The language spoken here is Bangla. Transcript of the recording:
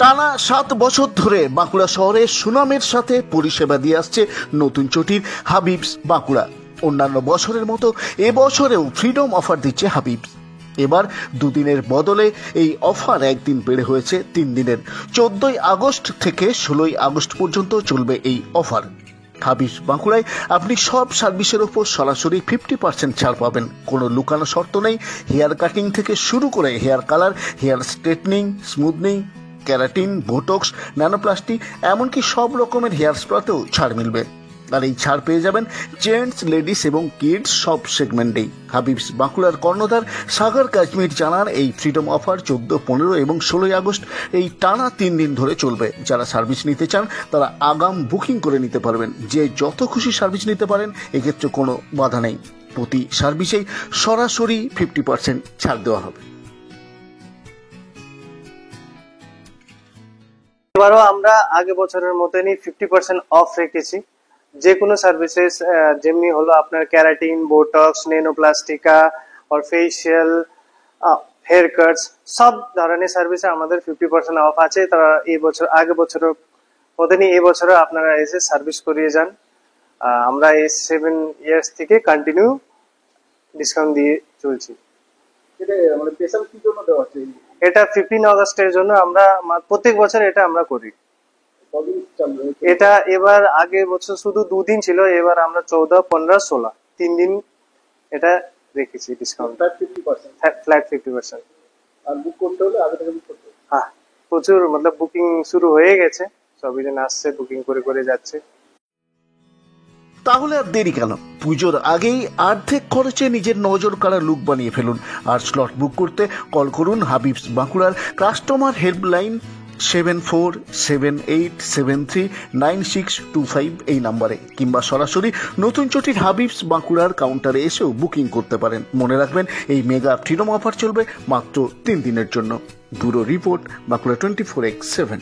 টানা 7 বছর ধরে বাঁকুড়া শহরে সুনামের সাথে পরিষেবা দিয়ে আসছে নতুন চটির হাবিবস বাঁকুড়া। অন্যান্য বছরের মতো এবছরেও ফ্রিডম অফার দিচ্ছে হাবিবস। এবার দুদিনের বদলে এই অফার একদিন বেড়ে হয়েছে 3 দিনের। 14ই আগস্ট থেকে 16ই আগস্ট পর্যন্ত চলবে এই অফার। হাবিবস বাঁকুড়ায় আপনি সব সার্ভিসের ওপর সরাসরি 50% ছাড় পাবেন। কোনো লুকানো শর্ত নেই। হেয়ার কাটিং থেকে শুরু করে hair colour, hair straightening, smoothing, keratin, botox, nanoplasty, এমনকি সব রকমের হেয়ার স্পাতেও ছাড় মিলবে। আর এই ছাড় পেয়ে যাবেন জেন্টস, লেডিস এবং কিডস সব সেগমেন্টেই। হাবিবস বাঁকুড়ার কর্ণধার সাগর কাশ্মীর জানান, এই ফ্রিডম অফার 14, 15 এবং 16ই আগস্ট এই টানা 3 দিন ধরে চলবে। যারা সার্ভিস নিতে চান তারা আগাম বুকিং করে নিতে পারবেন। যে যত খুশি সার্ভিস নিতে পারেন, এক্ষেত্রে কোনো বাধা নেই। প্রতি সার্ভিসেই সরাসরি 50% ছাড় দেওয়া হবে। এবারও আমরা আগে বছরের মতনই 50% অফ রেখেছি। যে কোনো সার্ভিসেস যেমনি হলো আপনার ক্যারাটিন, বোটক্স, নেনোপ্লাস্টিকা আর ফেশিয়াল, হেয়ার কাটস, সব ধরনের সার্ভিসে আমাদের 50% অফ আছে। তারা এই বছর আগে বছরের মতনই এই বছরও আপনারা এসে সার্ভিস করিয়ে যান। আমরা এই 7 ইয়ার্স থেকে কন্টিনিউ ডিসকাউন্ট দিয়ে চলছি। এটা 15 আগস্টের জন্য আমরা প্রত্যেক বছর এটা আমরা করি। এটা এবার আগে বছর শুধু 2 দিন ছিল, এবার আমরা 14, 15, 16 3 দিন এটা রেখেছি ডিসকাউন্ট। ফ্ল্যাট 50%। আর বুক করতে হলে আগে থেকে বুক করতে হবে। হ্যাঁ, প্রচুর বুকিং শুরু হয়ে গেছে। সবই জন আসছে, বুকিং করে যাচ্ছে। তাহলে আর দেরি কেন? পুজোর আগেই অর্ধেক খরচে নিজের নজর কাড়া লুক বানিয়ে ফেলুন। আর স্লট বুক করতে কল করুন হাবিবস বাঁকুড়ার কাস্টমার হেল্পলাইন 7478739625 এই নাম্বারে, কিংবা সরাসরি নতুন চটির হাবিবস বাঁকুড়ার কাউন্টারে এসেও বুকিং করতে পারেন। মনে রাখবেন, এই মেগা ফ্রিডম অফার চলবে মাত্র 3 দিনের জন্য। Bureau report, Bankura 24x7।